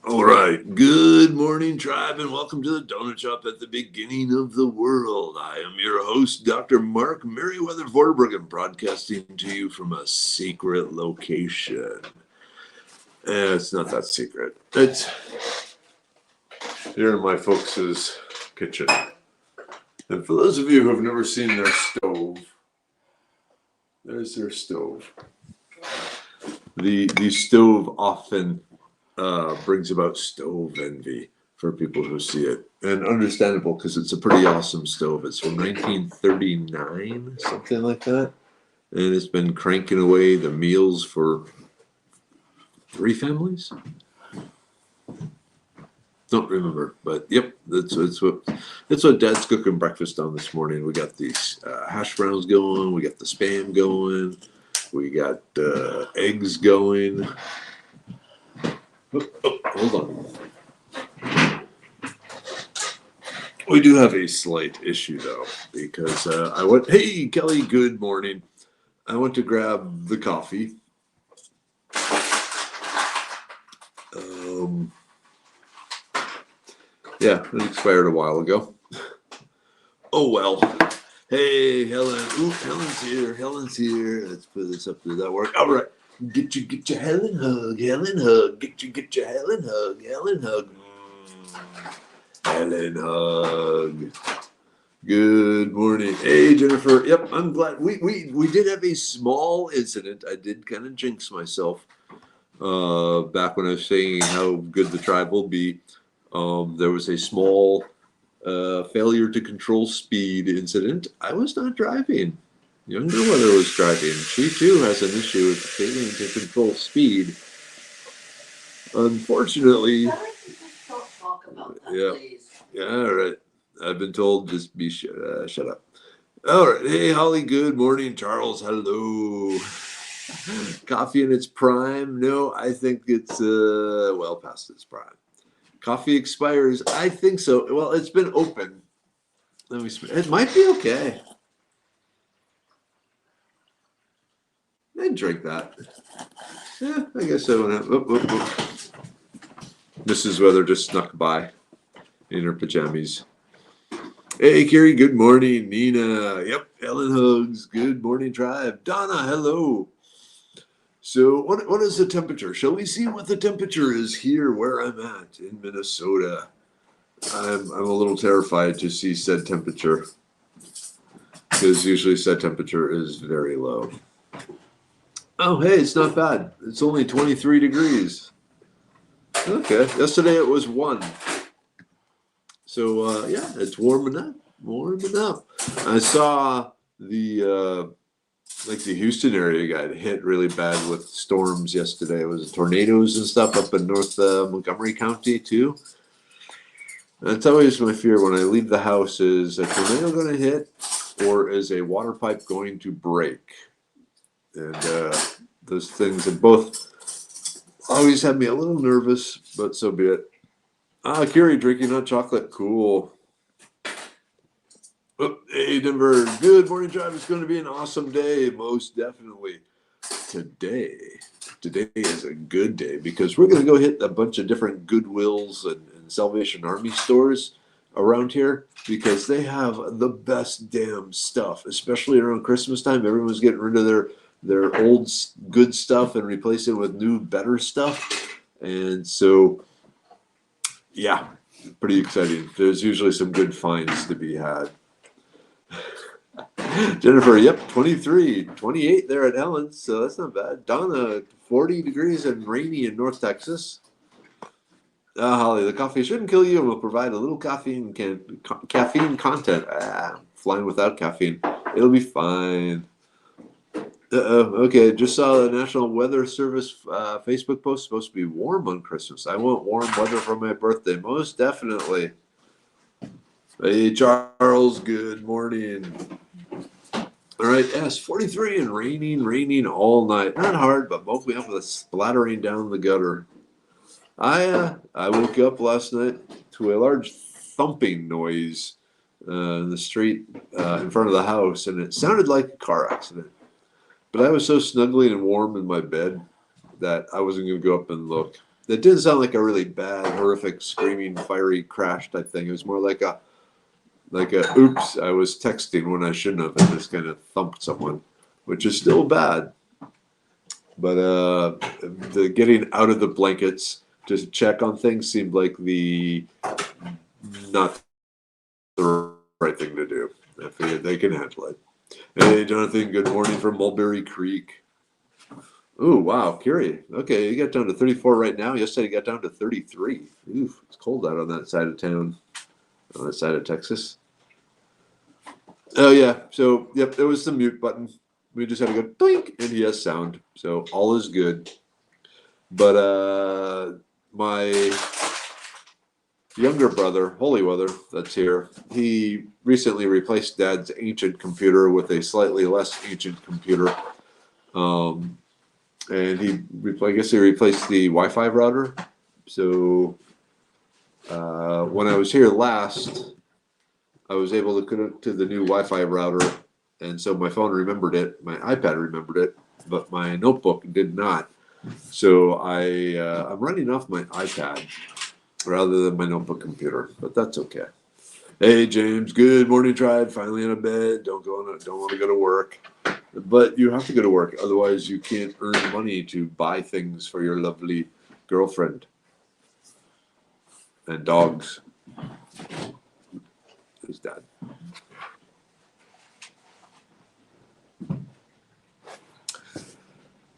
All right. Good morning, tribe, and welcome to the Donut Shop at the beginning of the world. I am your host, Dr. Mark Merriweather Vorderbruggen, broadcasting to you from a secret location. It's not that secret. It's here in my folks' kitchen. And for those of you who have never seen their stove, there's their stove. The stove often brings about stove envy for people who see it. And understandable, because it's a pretty awesome stove. It's from 1939, something like that. And it's been cranking away the meals for 3 families. Don't remember, but yep, that's what Dad's cooking breakfast on this morning. We got these hash browns going, we got the Spam going, we got eggs going. Hold on. We do have a slight issue though, because I went. Hey, Kelly. Good morning. I went to grab the coffee. Yeah, it expired a while ago. Oh well. Hey, Helen. Ooh, Helen's here. Helen's here. Let's put this up. Does that work? All right. Get your Helen hug. Helen hug. Get your Helen hug. Helen hug. Helen hug. Good morning. Hey, Jennifer. Yep, I'm glad. We did have a small incident. I did kind of jinx myself back when I was saying how good the tribe will be. There was a small failure to control speed incident. I was not driving. Younger mother was driving. She too has an issue with failing to control speed. Unfortunately, Don't talk about that, yeah, please. yeah, all right. I've been told just be shut up. All right. Hey, Holly. Good morning, Charles. Hello. Coffee in its prime? No, I think it's well past its prime. Coffee expires? I think so. Well, it's been open. Let me. It might be okay. I'd drink that. Yeah, I guess I went out. Mrs. Weather just snuck by in her pajamas. Hey, Carrie, good morning. Nina, yep. Ellen Hugs, good morning, tribe. Donna, hello. So, what is the temperature? Shall we see what the temperature is here where I'm at in Minnesota? I'm a little terrified to see said temperature, because usually said temperature is very low. Oh, hey, it's not bad. It's only 23 degrees. Okay, yesterday it was 1. So, yeah, it's warming up. Warming up. I saw the Houston area got hit really bad with storms yesterday. It was tornadoes and stuff up in North Montgomery County too. That's always my fear when I leave the house: is a tornado going to hit, or is a water pipe going to break? And those things have both always had me a little nervous, but so be it. Curie drinking hot chocolate, cool. Oh, hey, Denver. Good morning, drive. It's going to be an awesome day, most definitely. Today is a good day because we're going to go hit a bunch of different Goodwills and Salvation Army stores around here, because they have the best damn stuff, especially around Christmas time. Everyone's getting rid of their old good stuff and replacing it with new, better stuff. And so, yeah, pretty exciting. There's usually some good finds to be had. Jennifer, yep, 23, 28 there at Helen's, so that's not bad. Donna, 40 degrees and rainy in North Texas. Holly, the coffee shouldn't kill you and will provide a little caffeine content. Flying without caffeine. It'll be fine. Okay, just saw the National Weather Service Facebook post. Supposed to be warm on Christmas. I want warm weather for my birthday, most definitely. Hey, Charles, good morning. All right, yes, 43 and raining all night. Not hard, but woke me up with a splattering down the gutter. I woke up last night to a large thumping noise in the street in front of the house, and it sounded like a car accident. But I was so snuggly and warm in my bed that I wasn't going to go up and look. That didn't sound like a really bad, horrific, screaming, fiery crash type thing. It was more like a oops, I was texting when I shouldn't have, and just kind of thumped someone, which is still bad. But the getting out of the blankets to check on things seemed like the not the right thing to do. I figured they can handle it. Hey, Jonathan, good morning from Mulberry Creek. Oh, wow, Curie. Okay, you got down to 34 right now. Yesterday you got down to 33. Oof, it's cold out on that side of town, on that side of Texas. Oh, yeah. So, yep, there was the mute button. We just had to go blink, and he has sound. So, all is good. But my younger brother, Holyweather, that's here, he recently replaced Dad's ancient computer with a slightly less ancient computer. And I guess he replaced the Wi-Fi router. So when I was here last, I was able to connect to the new Wi-Fi router, and so my phone remembered it, my iPad remembered it, but my notebook did not. So I'm running off my iPad rather than my notebook computer, but that's okay. Hey James, good morning, Tribe. Finally in a bed. Don't want to go to work, but you have to go to work, otherwise you can't earn money to buy things for your lovely girlfriend and dogs. Who's Dad?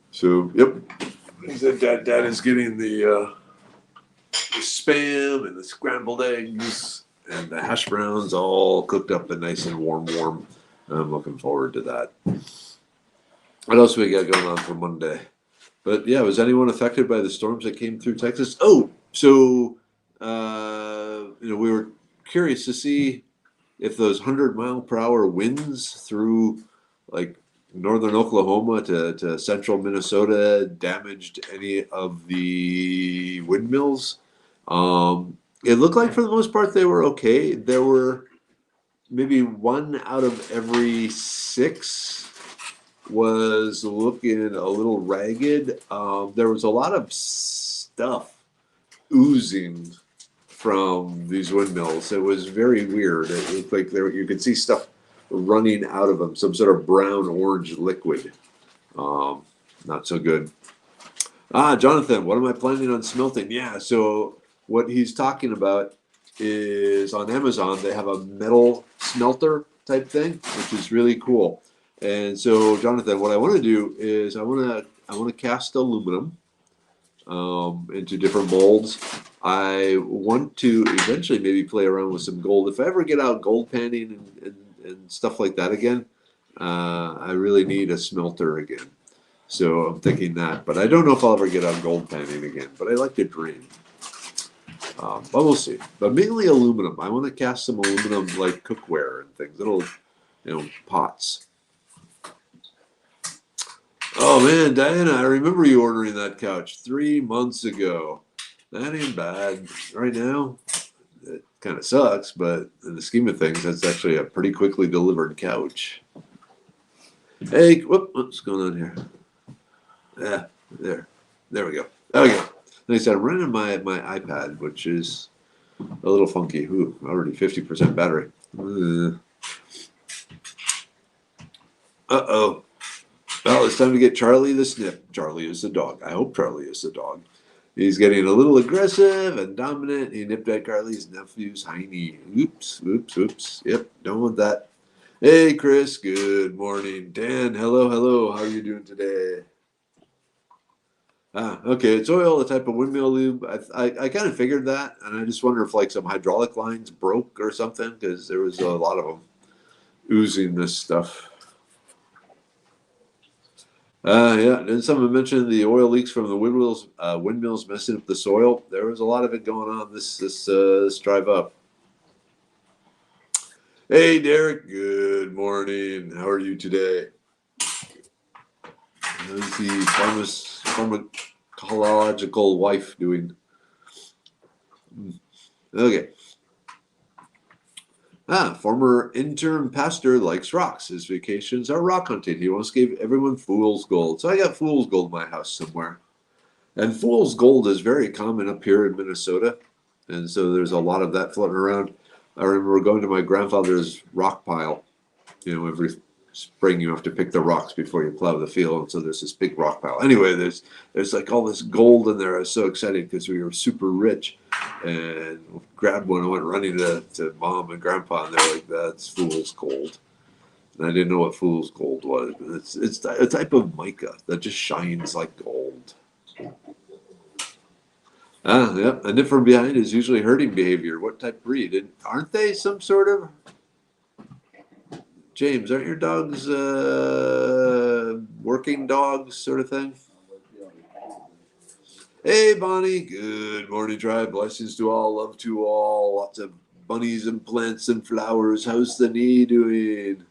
So yep, he said Dad is getting the spam and the scrambled eggs and the hash browns all cooked up and nice and warm. I'm looking forward to that. What else we got going on for Monday? But yeah, was anyone affected by the storms that came through Texas? Oh, so we were curious to see if those 100-mile-per-hour winds through like northern Oklahoma to central Minnesota damaged any of the windmills. It looked like for the most part they were okay. There were maybe one out of every six was looking a little ragged. There was a lot of stuff oozing from these windmills. It was very weird. It looked like you could see stuff running out of them, some sort of brown orange liquid. Not so good. Jonathan, what am I planning on smelting? Yeah, so what he's talking about is on Amazon, they have a metal smelter type thing, which is really cool. And so, Jonathan, what I want to do is I want to cast aluminum into different molds. I want to eventually maybe play around with some gold. If I ever get out gold panning and stuff like that again, I really need a smelter again. So I'm thinking that, but I don't know if I'll ever get out gold panning again. But I like to dream. But we'll see. But mainly aluminum. I want to cast some aluminum like cookware and things. Little, pots. Oh man, Diana, I remember you ordering that couch 3 months ago. That ain't bad. Right now, it kind of sucks, but in the scheme of things, that's actually a pretty quickly delivered couch. Hey, what's going on here? Yeah, there we go. Okay. Like I said, I'm running my iPad, which is a little funky. Ooh, already 50% battery. Uh-oh. Well, it's time to get Charlie the snip. Charlie is the dog. I hope Charlie is the dog. He's getting a little aggressive and dominant. He nipped at Carly's nephew's hiney. Oops. Yep, don't want that. Hey, Chris. Good morning. Dan, hello. How are you doing today? Okay. It's oil, a type of windmill lube. I kind of figured that, and I just wonder if like some hydraulic lines broke or something, because there was a lot of them oozing this stuff. Yeah. Then someone mentioned the oil leaks from the windmills messing up the soil. There was a lot of it going on this drive up. Hey, Derek. Good morning. How are you today? How's the pharmacological wife doing? Okay. Former intern pastor likes rocks. His vacations are rock hunting. He once gave everyone fool's gold. So I got fool's gold in my house somewhere. And fool's gold is very common up here in Minnesota. And so there's a lot of that floating around. I remember going to my grandfather's rock pile. Every spring you have to pick the rocks before you plow the field. And so there's this big rock pile. Anyway, there's like all this gold in there. I was so excited because we were super rich. And grabbed one and went running to mom and grandpa. And they're like, that's fool's gold. And I didn't know what fool's gold was. It's a type of mica that just shines like gold. Ah, yeah. And if from behind is usually herding behavior. What type breed? And aren't they some sort of James? Aren't your dogs working dogs, sort of thing? Hey, Bonnie. Good morning, tribe. Blessings to all. Love to all. Lots of bunnies and plants and flowers. How's the knee doing?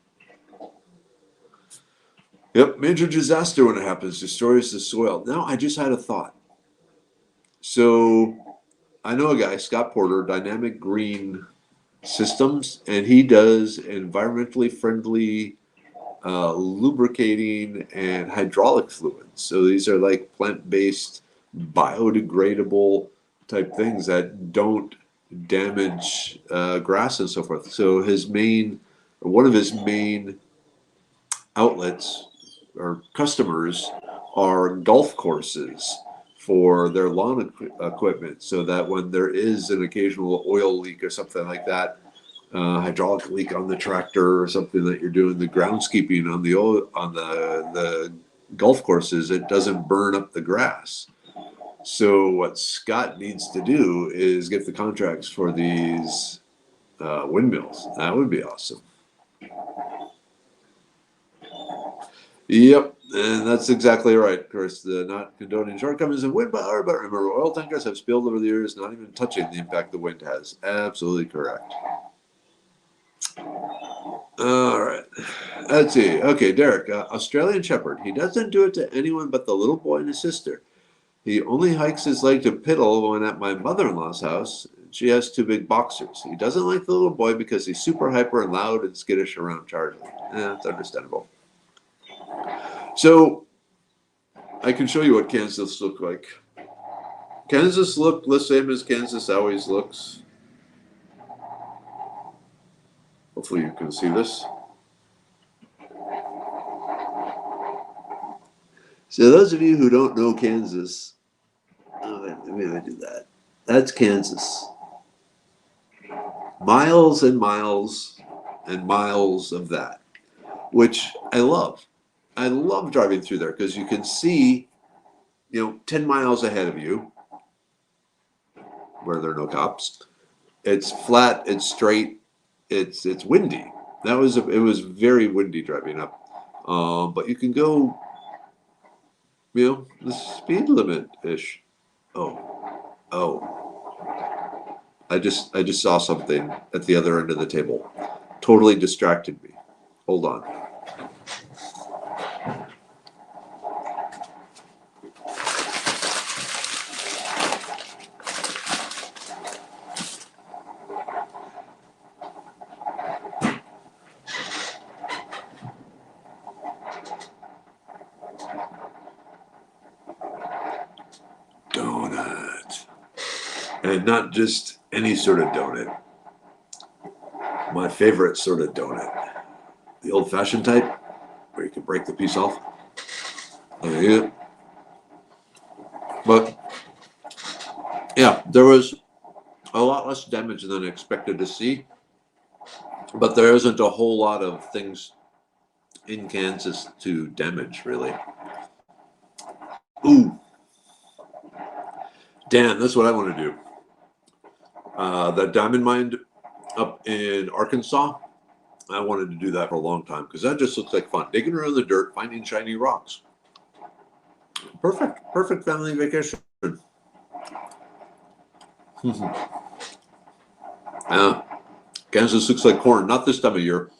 Yep, major disaster when it happens destroys the soil. Now I just had a thought. So I know a guy, Scott Porter, Dynamic Green Systems, and he does environmentally friendly lubricating and hydraulic fluids. So these are like plant-based, biodegradable type things that don't damage grass and so forth. So one of his main outlets or customers are golf courses for their lawn equipment, so that when there is an occasional oil leak or something like that, hydraulic leak on the tractor or something that you're doing the groundskeeping on the golf courses, it doesn't burn up the grass. So what Scott needs to do is get the contracts for these windmills. That would be awesome. Yep, and that's exactly right. Of course, not condoning shortcomings of wind power, but remember, oil tankers have spilled over the years, not even touching the impact the wind has. Absolutely correct. All right, let's see. Okay, Derek, Australian Shepherd. He doesn't do it to anyone but the little boy and his sister. He only hikes his leg to piddle when at my mother-in-law's house. She has two big boxers. He doesn't like the little boy because he's super hyper and loud and skittish around Charlie. That's understandable. So I can show you what Kansas looked like. Kansas looked the same as Kansas always looks. Hopefully you can see this. So those of you who don't know Kansas, let me do that. That's Kansas. Miles and miles and miles of that, which I love. I love driving through there because you can see, 10 miles ahead of you where there are no cops. It's flat, it's straight, it's windy. It was very windy driving up. But you can go, the speed limit-ish. Oh. I just saw something at the other end of the table. Totally distracted me. Hold on. Donut. And not just any sort of donut. My favorite sort of donut. The old-fashioned type, where you can break the piece off. Yeah. But, yeah, there was a lot less damage than I expected to see. But there isn't a whole lot of things in Kansas to damage, really. Ooh. Dan, that's what I want to do. The diamond mine up in Arkansas, I wanted to do that for a long time because that just looks like fun. Digging around the dirt, finding shiny rocks. Perfect family vacation. Kansas looks like corn, not this time of year.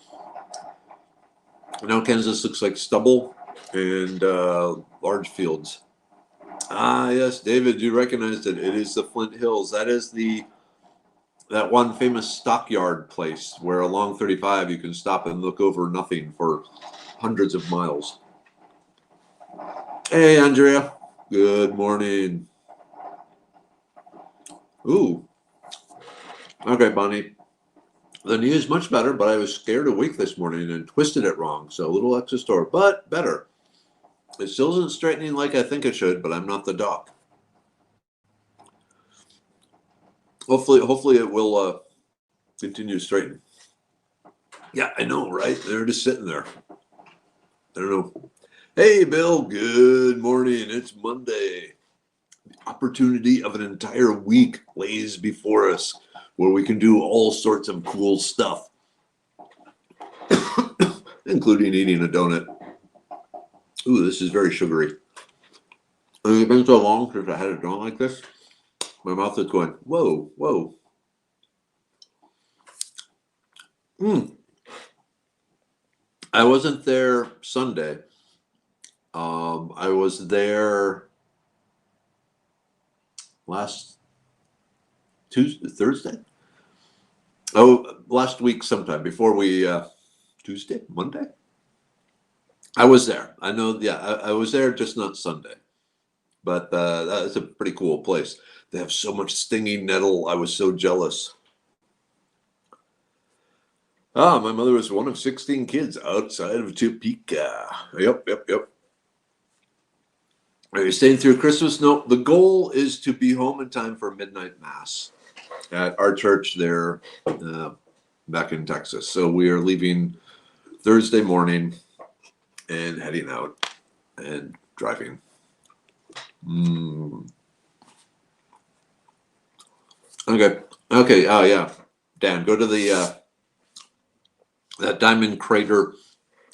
Now Kansas looks like stubble and large fields. Ah, yes, David, you recognize it. It is the Flint Hills. That is that one famous stockyard place where along 35 you can stop and look over nothing for hundreds of miles. Hey, Andrea. Good morning. Ooh. Okay, Bonnie. The knee is much better, but I was scared awake this morning and twisted it wrong. So a little extra store, but better. It still isn't straightening like I think it should, but I'm not the doc. Hopefully it will continue to straighten. Yeah, I know, right? They're just sitting there. I don't know. Hey, Bill. Good morning. It's Monday. The opportunity of an entire week lays before us, where we can do all sorts of cool stuff, including eating a donut. Ooh, this is very sugary. It's been so long since I had a donut like this. My mouth is going, whoa, whoa. I wasn't there Sunday. I was there last Thursday. Oh, last week sometime before we Tuesday, Monday. I was there. I know. Yeah, I was there, just not Sunday. But that's a pretty cool place. They have so much stinging nettle. I was so jealous. My mother was one of 16 kids outside of Topeka. Yep. Are you staying through Christmas? No, the goal is to be home in time for midnight mass at our church there back in Texas. So we are leaving Thursday morning and heading out and driving. Okay. Oh, yeah. Dan, go to the that diamond crater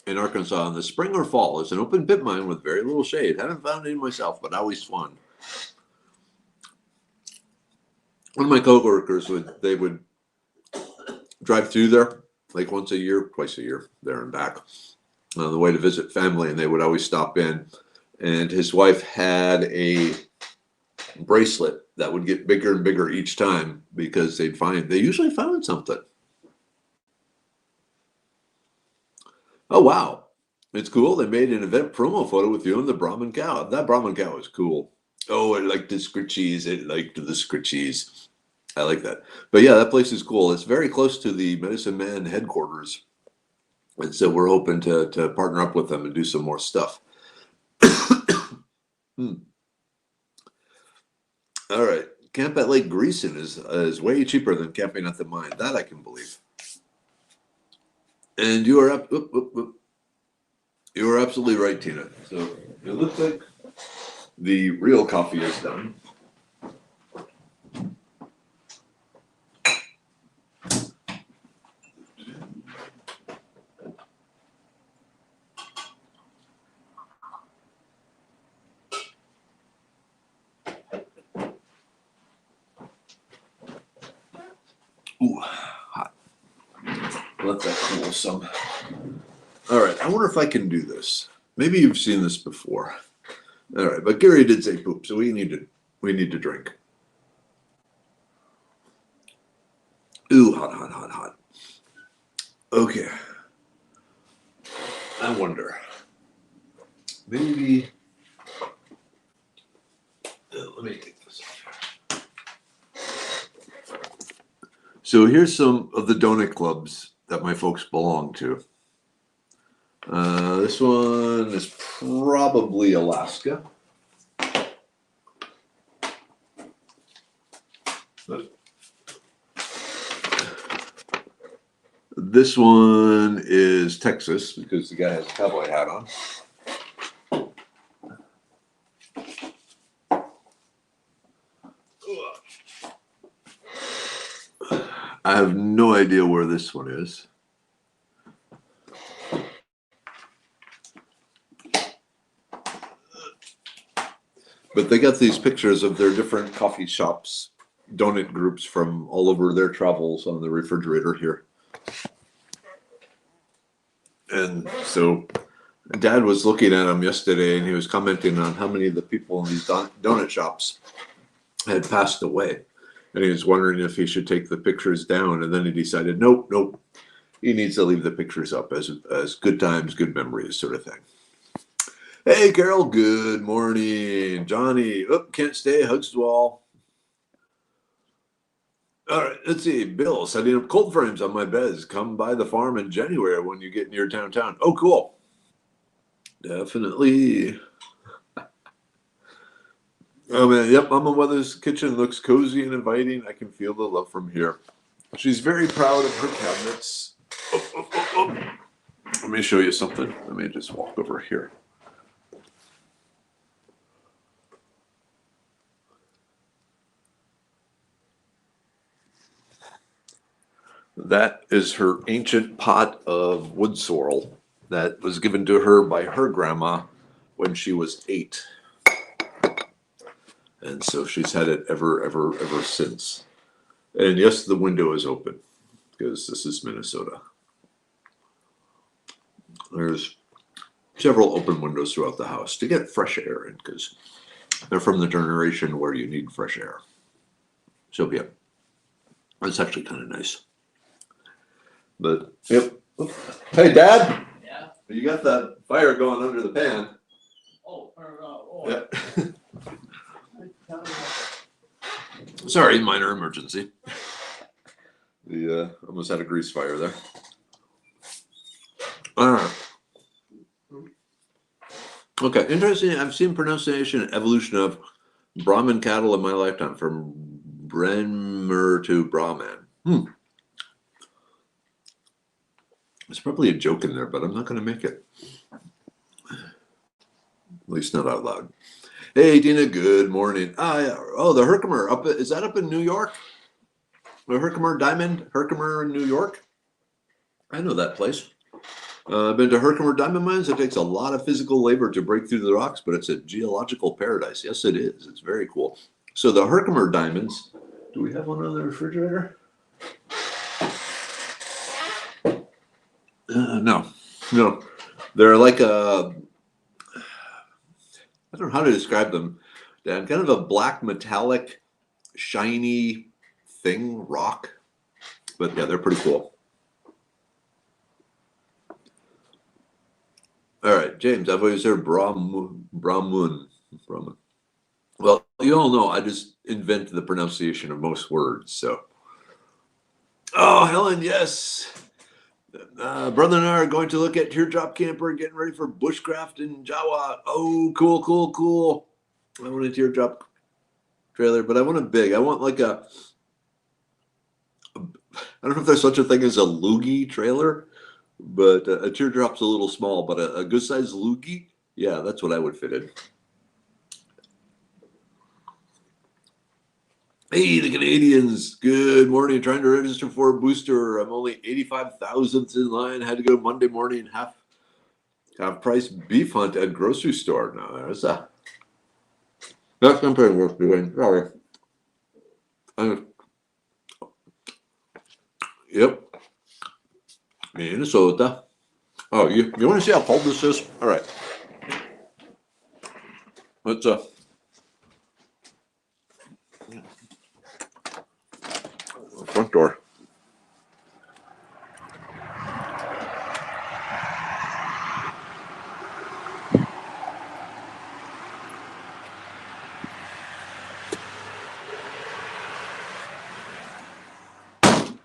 in Arkansas in the spring or fall. It's an open pit mine with very little shade. Haven't found any myself, but always fun. One of my coworkers would drive through there like once a year, twice a year, there and back on the way to visit family, and they would always stop in. And his wife had a bracelet that would get bigger and bigger each time because they usually found something. Oh wow, it's cool. They made an event promo photo with you and the Brahmin cow. That Brahmin cow is cool. Oh, it liked the scritchies. It liked the scritchies. I like that. But yeah, that place is cool. It's very close to the Medicine Man headquarters. And so we're hoping to partner up with them and do some more stuff. All right. Camp at Lake Greason is way cheaper than camping at the mine. That I can believe. And you are up. You are absolutely right, Tina. So it looks like the real coffee is done. Ooh, hot. Let that cool some. All right, I wonder if I can do this. Maybe you've seen this before. All right, but Gary did say poop, so we need to drink. Ooh, hot. Okay. I wonder. Maybe. Let me take this off. So here's some of the donut clubs that my folks belong to. This one is probably Alaska. This one is Texas because the guy has a cowboy hat on. I have no idea where this one is. But they got these pictures of their different coffee shops, donut groups from all over their travels on the refrigerator here. And so Dad was looking at them yesterday and he was commenting on how many of the people in these donut shops had passed away. And he was wondering if he should take the pictures down. And then he decided, nope. He needs to leave the pictures up as good times, good memories sort of thing. Hey, Carol, good morning. Johnny, can't stay, hugs the wall. All right, let's see. Bill, setting up cold frames on my beds. Come by the farm in January when you get near downtown. Oh, cool. Definitely. Oh, man. Yep, Mama Mother's kitchen looks cozy and inviting. I can feel the love from here. She's very proud of her cabinets. Oh. Let me show you something. Let me just walk over here. That is her ancient pot of wood sorrel that was given to her by her grandma when she was 8. And so she's had it ever since. And yes, the window is open because this is Minnesota. There's several open windows throughout the house to get fresh air in because they're from the generation where you need fresh air. So, yeah, it's actually kind of nice. But, yep. Hey, Dad. Yeah. You got that fire going under the pan. Oh, Yep. Sorry, minor emergency. Almost had a grease fire there. Okay, interesting. I've seen pronunciation and evolution of Brahmin cattle in my lifetime, from Bremer to Brahman. There's probably a joke in there, but I'm not going to make it. At least not out loud. Hey, Dina, good morning. Oh, the Herkimer. Is that up in New York? The Herkimer Diamond? Herkimer in New York? I know that place. I've been to Herkimer Diamond Mines. It takes a lot of physical labor to break through the rocks, but it's a geological paradise. Yes, it is. It's very cool. So the Herkimer Diamonds, do we have one on the refrigerator? No. They're like I don't know how to describe them, Dan. Kind of a black metallic, shiny thing, rock. But yeah, they're pretty cool. All right, James, I've always heard Brahmun. Well, you all know I just invent the pronunciation of most words. So, oh, Helen, yes. Brother and I are going to look at Teardrop Camper, getting ready for bushcraft in Jawa. Oh, cool. I want a teardrop trailer, but I want a big. I want like I don't know if there's such a thing as a loogie trailer, but a teardrop's a little small, but a good sized loogie, yeah, that's what I would fit in. Hey, the Canadians, good morning. Trying to register for a booster. I'm only 85,000th in line. Had to go Monday morning, half price beef hunt at grocery store. Now, that's something worth doing. Sorry. Yep. Minnesota. Oh, you want to see how cold this is? All right. Let's front door.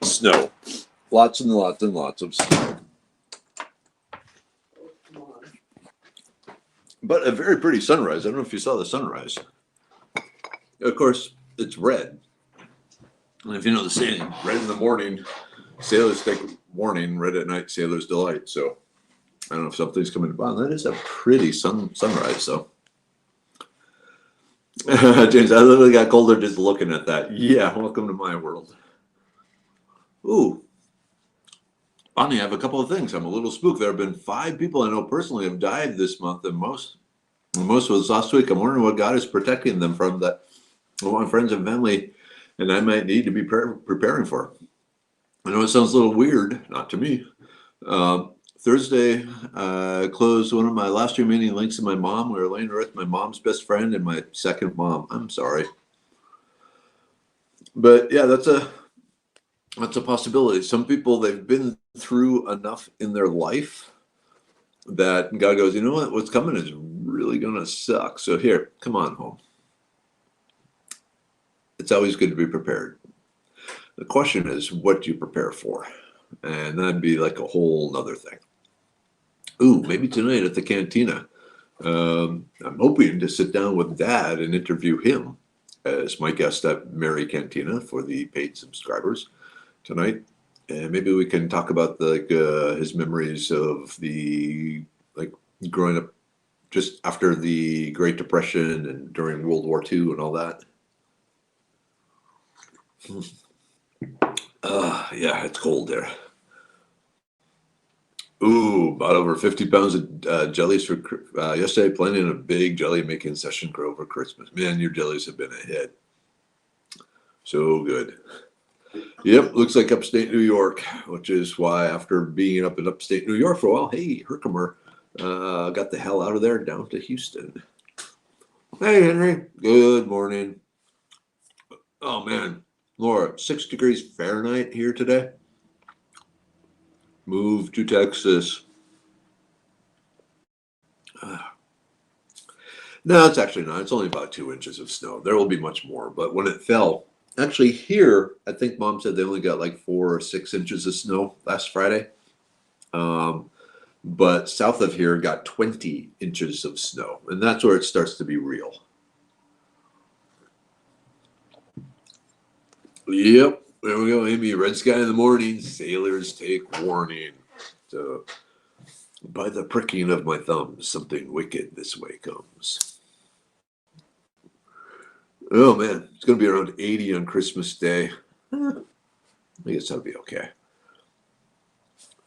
Snow. Lots and lots of snow. But a very pretty sunrise. I don't know if you saw the sunrise. Of course, it's red. And if you know the saying, red in the morning, sailors take warning, red at night, sailors delight. So I don't know if something's coming. Wow, that is a pretty sunrise. So James, I literally got colder just looking at that. Yeah, welcome to my world. Ooh. Bonnie, I have a couple of things. I'm a little spooked. There have been 5 people I know personally have died this month, and most was last week. I'm wondering what God is protecting them from that I want friends and family, and I might need to be preparing for. I know it sounds a little weird, not to me. Thursday, closed one of my last remaining links to my mom. We were laying to rest my mom's best friend and my second mom. I'm sorry. But yeah, that's a possibility. Some people, they've been through enough in their life that God goes, you know what? What's coming is really gonna suck. So here, come on home. It's always good to be prepared. The question is, what do you prepare for? And that'd be like a whole nother thing. Ooh, maybe tonight at the cantina. I'm hoping to sit down with Dad and interview him as my guest at Mary Cantina for the paid subscribers tonight. And maybe we can talk about his memories of the like growing up just after the Great Depression and during World War II and all that. Yeah, it's cold there. Ooh, bought over 50 pounds of jellies for yesterday. Planning a big jelly making session for over Christmas. Man, your jellies have been a hit. So good. Yep, looks like upstate New York, which is why after being up in upstate New York for a while, hey, Herkimer, got the hell out of there down to Houston. Hey, Henry. Good morning. Oh, man. Laura, 6 degrees Fahrenheit here today. Moved to Texas. No, it's actually not. It's only about 2 inches of snow. There will be much more. But when it fell, actually here, I think Mom said they only got like 4 or 6 inches of snow last Friday. But south of here got 20 inches of snow. And that's where it starts to be real. Yep. There we go, Amy. Red sky in the morning. Sailors take warning. So, by the pricking of my thumbs, something wicked this way comes. Oh, man. It's going to be around 80 on Christmas Day. I guess that'll be okay.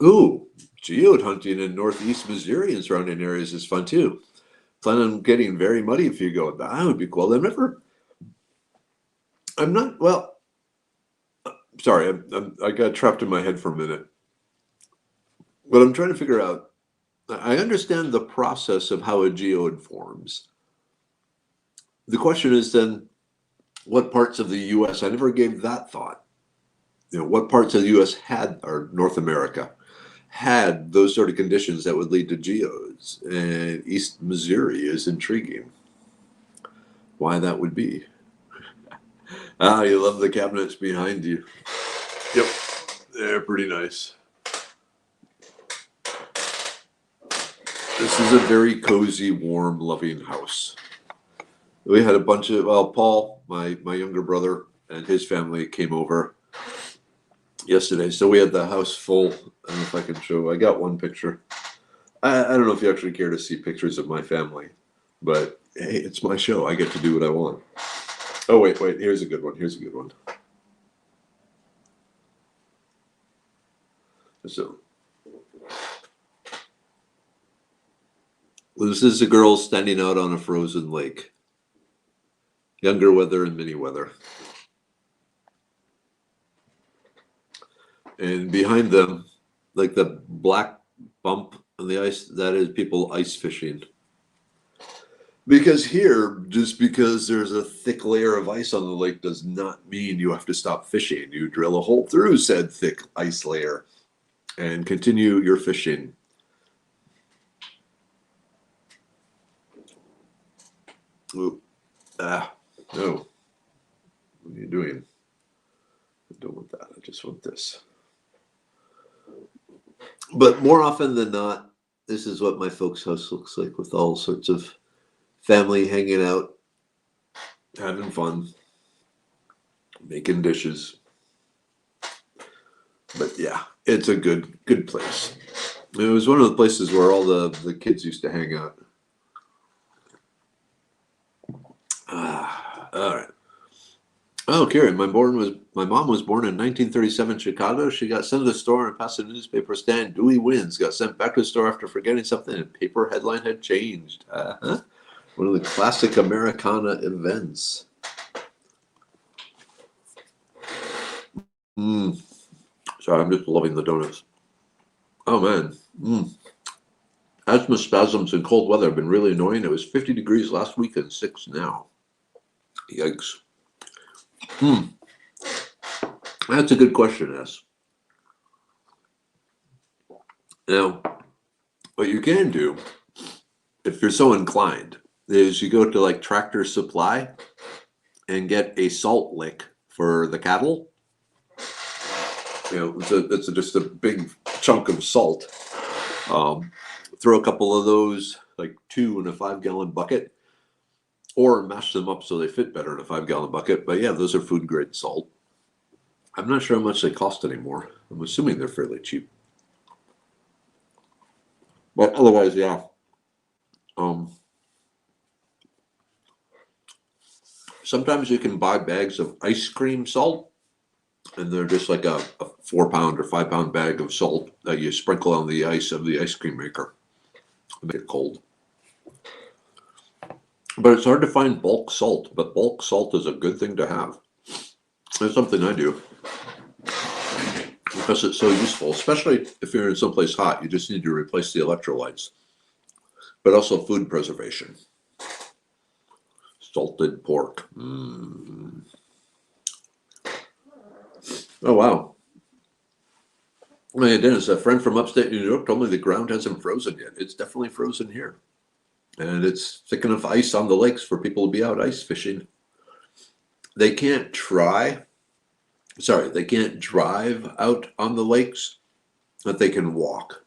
Ooh, geode hunting in northeast Missouri and surrounding areas is fun, too. Plan on getting very muddy if you go. That would be cool. I'm not, well, sorry, I got trapped in my head for a minute. But I'm trying to figure out, I understand the process of how a geode forms. The question is then, what parts of the U.S.? I never gave that thought. What parts of the U.S. or North America, had those sort of conditions that would lead to geodes? And East Missouri is intriguing. Why that would be. You love the cabinets behind you. Yep, they're pretty nice. This is a very cozy, warm, loving house. We had a bunch of, Paul, my younger brother, and his family came over yesterday. So we had the house full. I don't know if I can show. I got one picture. I don't know if you actually care to see pictures of my family, but hey, it's my show. I get to do what I want. Oh, wait. Here's a good one. So, this is a girl standing out on a frozen lake. Younger weather and mini weather. And behind them, like the black bump on the ice, that is people ice fishing. Because here, just because there's a thick layer of ice on the lake does not mean you have to stop fishing. You drill a hole through said thick ice layer and continue your fishing. Ooh. No. What are you doing? I don't want that. I just want this. But more often than not, this is what my folks' house looks like, with all sorts of family hanging out, having fun, making dishes. But yeah, it's a good place. It was one of the places where all the kids used to hang out. All right. Oh, Karen, my mom was born in 1937 in Chicago. She got sent to the store and passed a newspaper stand. Dewey wins. Got sent back to the store after forgetting something, and paper headline had changed. One of the classic Americana events. Sorry, I'm just loving the donuts. Oh, man. Asthma spasms in cold weather have been really annoying. It was 50 degrees last week and 6 now. Yikes. That's a good question, S. Now, what you can do if you're so inclined, is you go to like Tractor Supply and get a salt lick for the cattle. It's just a big chunk of salt. Throw a couple of those, like 2 in a 5-gallon bucket, or mash them up so they fit better in a 5-gallon bucket. But yeah, those are food grade salt. I'm not sure how much they cost anymore. I'm assuming they're fairly cheap. But otherwise, yeah. Sometimes you can buy bags of ice cream salt, and they're just like a 4-pound or 5-pound bag of salt that you sprinkle on the ice of the ice cream maker to make it cold. But it's hard to find bulk salt, but bulk salt is a good thing to have. That's something I do because it's so useful, especially if you're in someplace hot. You just need to replace the electrolytes, but also food preservation. Salted pork. Oh, wow. Hey, Dennis, a friend from upstate New York told me the ground hasn't frozen yet. It's definitely frozen here. And it's thick enough ice on the lakes for people to be out ice fishing. They can't drive out on the lakes, but they can walk.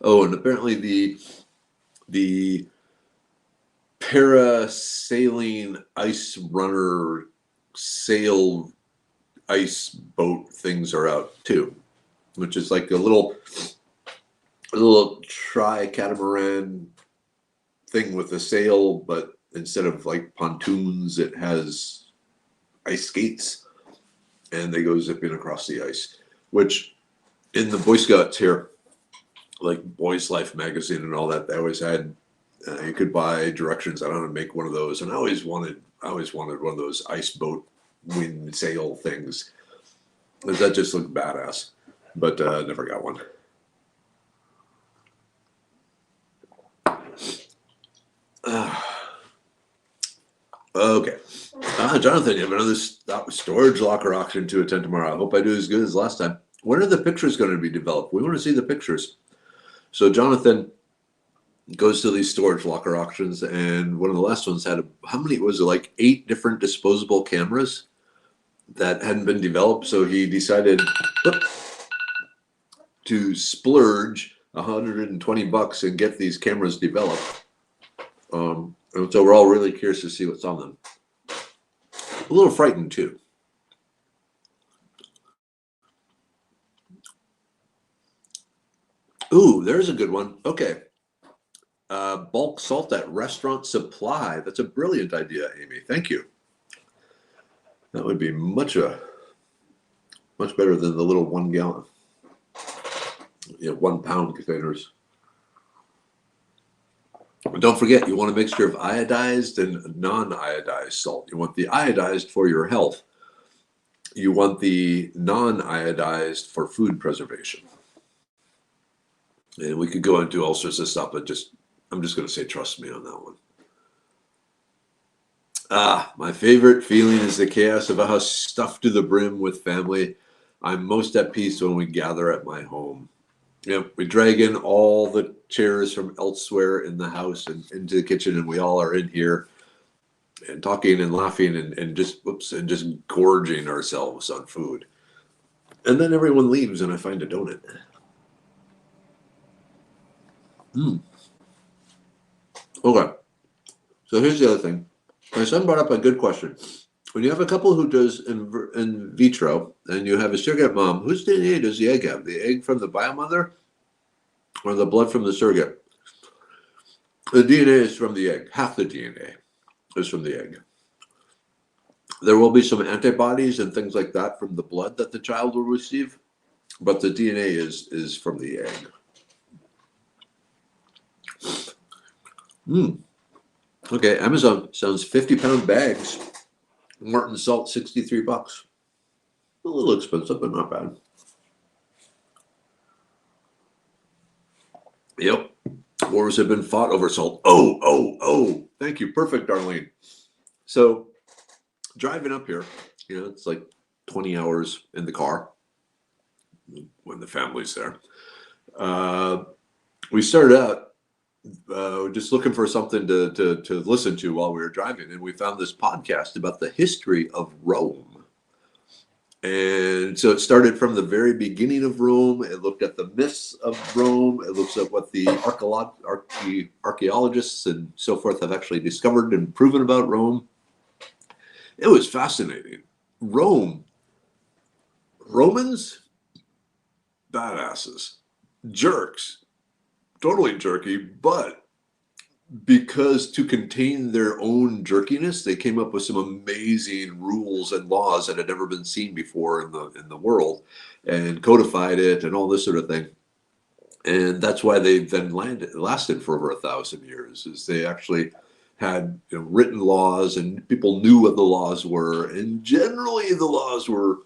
Oh, and apparently the parasailing ice runner sail ice boat things are out too, which is like a little tri-catamaran thing with a sail, but instead of like pontoons, it has ice skates, and they go zipping across the ice. Which in the Boy Scouts here, like Boys Life magazine and all that, they always had you could buy directions on how to make one of those, and I always wanted one of those ice boat wind sail things. That just looked badass, but never got one. Okay. Jonathan, you have another storage locker auction to attend tomorrow. I hope I do as good as last time. When are the pictures going to be developed? We want to see the pictures. So Jonathan goes to these storage locker auctions, and one of the last ones had how many was it? Like 8 different disposable cameras that hadn't been developed. So he decided to splurge $120 and get these cameras developed. And so we're all really curious to see what's on them. A little frightened too. Ooh, there's a good one. Okay. Bulk salt at restaurant supply. That's a brilliant idea, Amy. Thank you. That would be much better than the little 1 gallon, 1 pound containers. Don't forget, you want a mixture of iodized and non-iodized salt. You want the iodized for your health. You want the non-iodized for food preservation. And we could go into all sorts of stuff, but I'm just going to say trust me on that one. My favorite feeling is the chaos of a house stuffed to the brim with family. I'm most at peace when we gather at my home. We drag in all the chairs from elsewhere in the house and into the kitchen, and we all are in here and talking and laughing and just gorging ourselves on food. And then everyone leaves, and I find a donut. Okay. So here's the other thing. My son brought up a good question. When you have a couple who does in vitro, and you have a surrogate mom, whose DNA does the egg have? The egg from the biomother or the blood from the surrogate? The DNA is from the egg. Half the DNA is from the egg. There will be some antibodies and things like that from the blood that the child will receive, but the DNA is from the egg. Okay, Amazon sells 50-pound bags. Morton salt, $63. A little expensive, but not bad. Yep. Wars have been fought over salt. Oh. Thank you. Perfect, Darlene. So driving up here, it's like 20 hours in the car when the family's there. We started out just looking for something to listen to while we were driving, and we found this podcast about the history of Rome. And so it started from the very beginning of Rome. It looked at the myths of Rome. It looks at what the archaeologists and so forth have actually discovered and proven about Rome. It was fascinating. Romans, badasses, jerks, totally jerky, but because to contain their own jerkiness, they came up with some amazing rules and laws that had never been seen before in the world, and codified it and all this sort of thing. And that's why they then lasted for over 1,000 years. Is they actually had written laws, and people knew what the laws were, and generally the laws were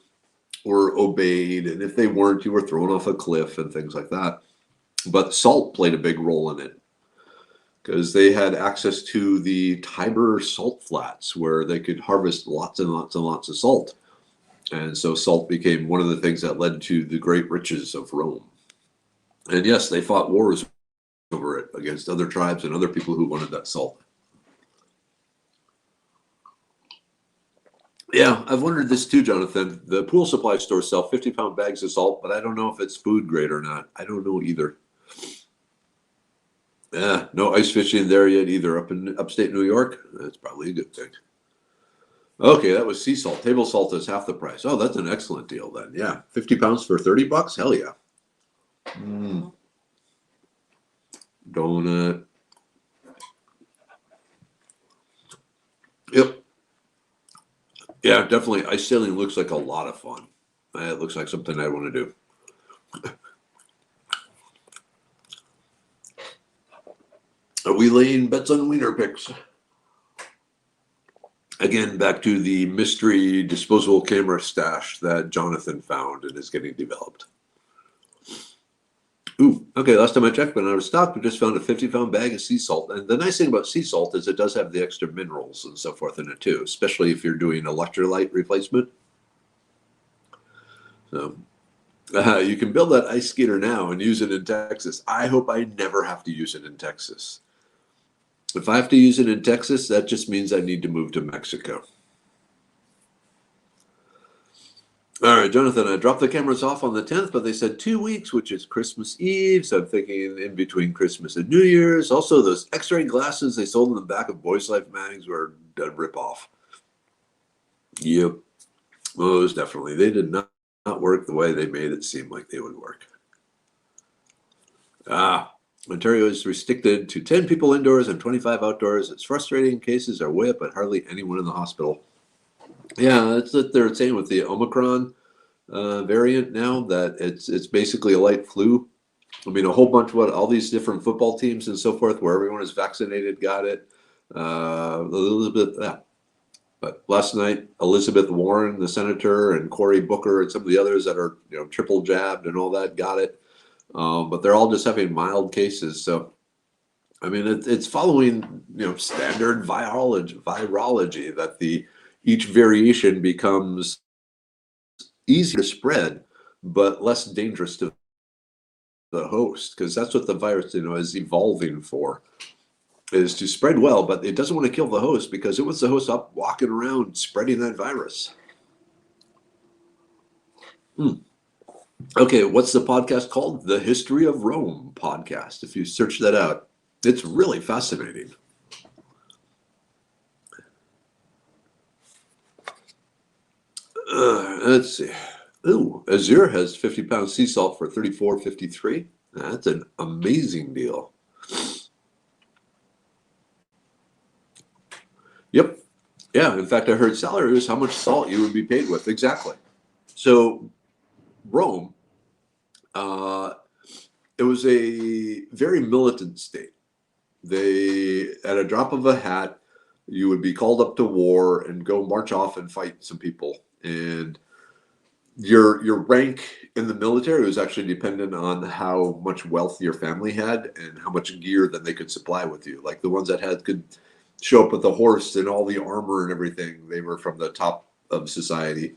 obeyed. And if they weren't, you were thrown off a cliff and things like that. But salt played a big role in it, because they had access to the Tiber salt flats where they could harvest lots and lots and lots of salt. And so salt became one of the things that led to the great riches of Rome. And yes, they fought wars over it against other tribes and other people who wanted that salt. Yeah, I've wondered this too, Jonathan. The pool supply stores sell 50-pound bags of salt, but I don't know if it's food grade or not. I don't know either. No ice fishing there yet either. Up in upstate New York, that's probably a good thing. Okay, that was sea salt. Table salt is half the price. Oh, that's an excellent deal then. Yeah, 50 pounds for $30. Hell yeah. Donut. Yep. Yeah, definitely. Ice sailing looks like a lot of fun. It looks like something I want to do. Are we laying bets on wiener picks? Again, back to the mystery disposable camera stash that Jonathan found and is getting developed. Ooh, okay, last time I checked, when I was stocked, we just found a 50-pound bag of sea salt. And the nice thing about sea salt is it does have the extra minerals and so forth in it too, especially if you're doing electrolyte replacement. So you can build that ice skater now and use it in Texas. I hope I never have to use it in Texas. If I have to use it in Texas, that just means I need to move to Mexico. All right, Jonathan, I dropped the cameras off on the 10th, but they said 2 weeks, which is Christmas Eve. So I'm thinking in between Christmas and New Year's. Also, those x-ray glasses they sold in the back of Boys Life mags were a rip-off. Yep, most definitely. They did not work the way they made it seem like they would work. Ontario is restricted to 10 people indoors and 25 outdoors. It's frustrating. Cases are way up, but hardly anyone in the hospital. Yeah, that's what they're saying with the Omicron variant now, that it's basically a light flu. I mean, a whole bunch of all these different football teams and so forth, where everyone is vaccinated, got it. But last night, Elizabeth Warren, the senator, and Cory Booker, and some of the others that are triple jabbed and all that, got it. But they're all just having mild cases. So, I mean, it's following standard virology that each variation becomes easier to spread, but less dangerous to the host, because that's what the virus is evolving for, is to spread well, but it doesn't want to kill the host, because it wants the host up walking around spreading that virus. Okay, what's the podcast called? The History of Rome podcast. If you search that out, it's really fascinating. Let's see. Ooh, Azure has 50-pound sea salt for $34.53. That's an amazing deal. Yep. Yeah, in fact, I heard salary was how much salt you would be paid with. Exactly. So Rome, it was a very militant state. They, at a drop of a hat, you would be called up to war and go march off and fight some people. And your rank in the military was actually dependent on how much wealth your family had and how much gear that they could supply with you. Like the ones that could show up with the horse and all the armor and everything, they were from the top of society.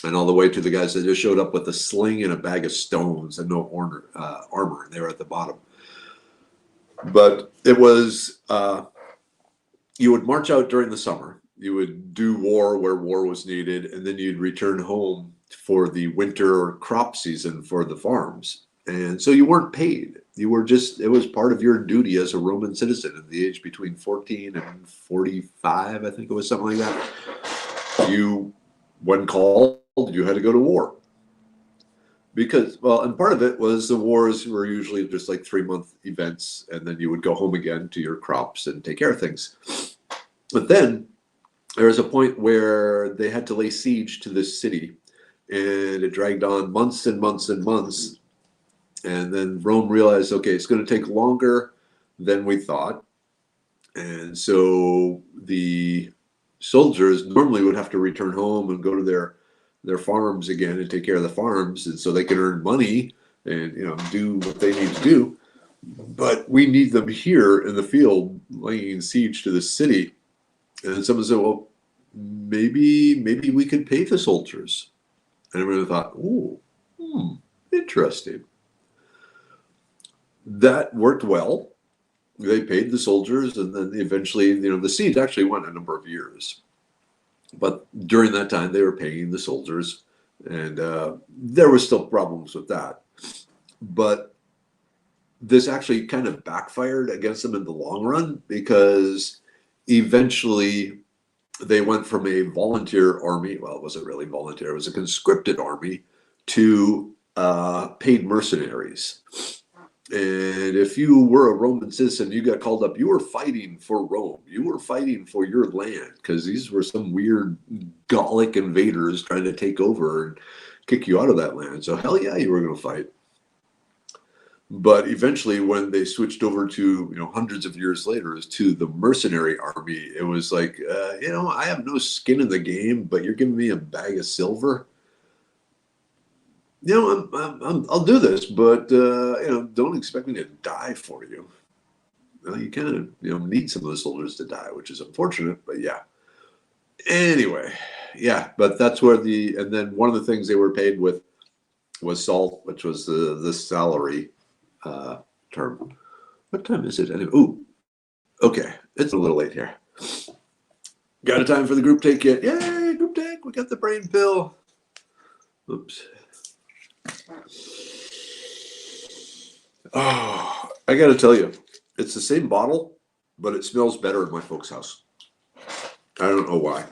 And all the way to the guys that just showed up with a sling and a bag of stones and no armor, and they were at the bottom. But it was you would march out during the summer. You would do war where war was needed, and then you'd return home for the winter crop season for the farms. And so you weren't paid. You were just, it was part of your duty as a Roman citizen at the age between 14 and 45, I think it was something like that. You, when called, you had to go to war. Because, well, and part of it was the wars were usually just like 3-month events, and then you would go home again to your crops and take care of things. But then there was a point where they had to lay siege to this city, and it dragged on months and months and months. And then Rome realized, okay, it's going to take longer than we thought. And so the soldiers normally would have to return home and go to their farms again and take care of the farms, and so they can earn money and do what they need to do. But we need them here in the field laying siege to the city. And someone said, well, maybe we could pay the soldiers. And everyone thought, oh, interesting. That worked well. They paid the soldiers, and then eventually, the siege actually went a number of years. But during that time, they were paying the soldiers, and there were still problems with that. But this actually kind of backfired against them in the long run, because eventually they went from a volunteer army, well, it wasn't really volunteer, it was a conscripted army, to paid mercenaries. And if you were a Roman citizen, you got called up, you were fighting for Rome. You were fighting for your land, because these were some weird Gallic invaders trying to take over and kick you out of that land. So hell yeah, you were going to fight. But eventually, when they switched over to, hundreds of years later, to the mercenary army, it was like, I have no skin in the game, but you're giving me a bag of silver. I'll do this, but don't expect me to die for you. Well, you kind of need some of the soldiers to die, which is unfortunate, but yeah. Anyway, yeah, but that's where and then one of the things they were paid with was salt, which was the salary term. What time is it anyway? Ooh, okay, it's a little late here. Got a time for the group take yet? Yay, group take! We got the brain pill. Oops. Oh, I got to tell you, it's the same bottle, but it smells better at my folks' house. I don't know why.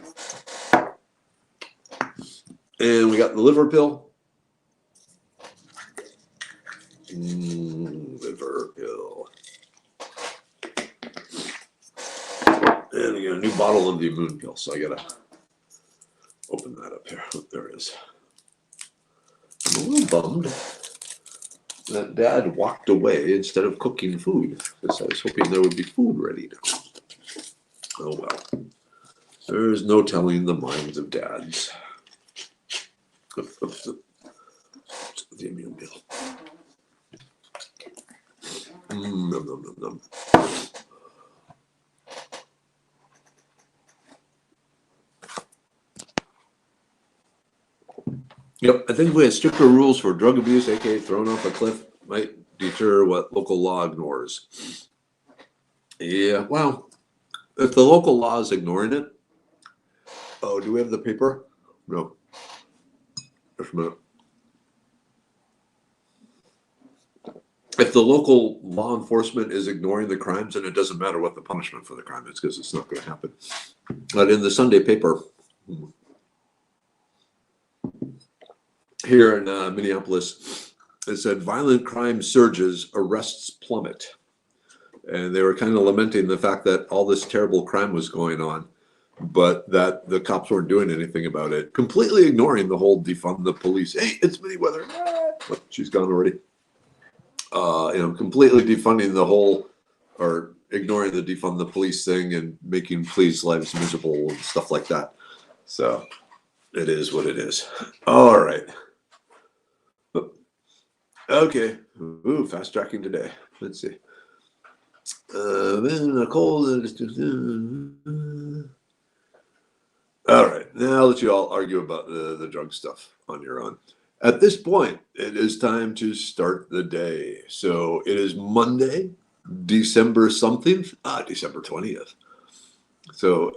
And we got the liver pill. Liver pill. And we got a new bottle of the immune pill, so I got to open that up here. Oh, there it is. I'm a little bummed that Dad walked away instead of cooking food, because I was hoping there would be food ready now. Oh well. There's no telling the minds of dads. The immune pill. Nom, nom, nom, nom. Yep, I think if we had stricter rules for drug abuse, aka thrown off a cliff, might deter what local law ignores. Yeah, well, if the local law is ignoring it, oh, do we have the paper? No. Just a minute. If the local law enforcement is ignoring the crimes, then it doesn't matter what the punishment for the crime is, because it's not going to happen. But in the Sunday paper here in Minneapolis, it said violent crime surges, arrests plummet. And they were kind of lamenting the fact that all this terrible crime was going on, but that the cops weren't doing anything about it, completely ignoring the whole defund the police. Hey, it's Minnieweather. Oh, she's gone already. Completely defunding the whole, or ignoring the defund the police thing and making police lives miserable and stuff like that. So it is what it is. All right. Okay. Ooh, fast tracking today. Let's see. Nicole. All right. Now I'll let you all argue about the drug stuff on your own. At this point, it is time to start the day. So it is Monday, December something. December 20th. So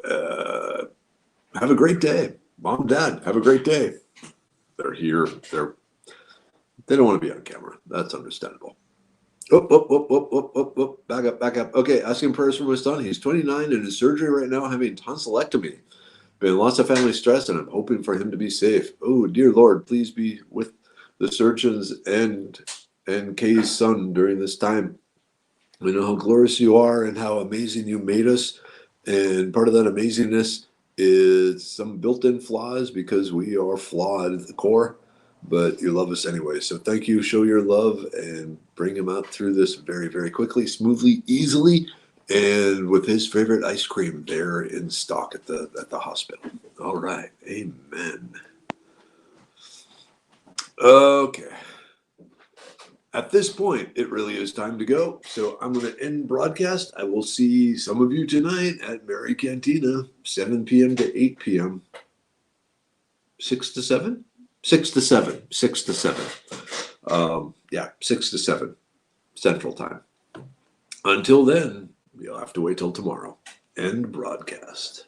have a great day. Mom, Dad, have a great day. They're here. They don't want to be on camera. That's understandable. Back up, back up. Okay, asking prayers for my son. He's 29 and in surgery right now, having tonsillectomy. Been lots of family stress, and I'm hoping for him to be safe. Oh, dear Lord, please be with the surgeons and Kay's son during this time. We know how glorious you are and how amazing you made us. And part of that amazingness is some built-in flaws because we are flawed at the core, but you love us anyway. So thank you. Show your love and bring him out through this very, very quickly, smoothly, easily, and with his favorite ice cream there in stock at the hospital. All right. Amen. Okay. At this point, it really is time to go. So I'm going to end broadcast. I will see some of you tonight at Mary Cantina, 7 p.m. to 8 p.m. 6 to 7? 6 to 7. 6 to 7. 6 to 7 Central Time. Until then, you'll have to wait till tomorrow. End broadcast.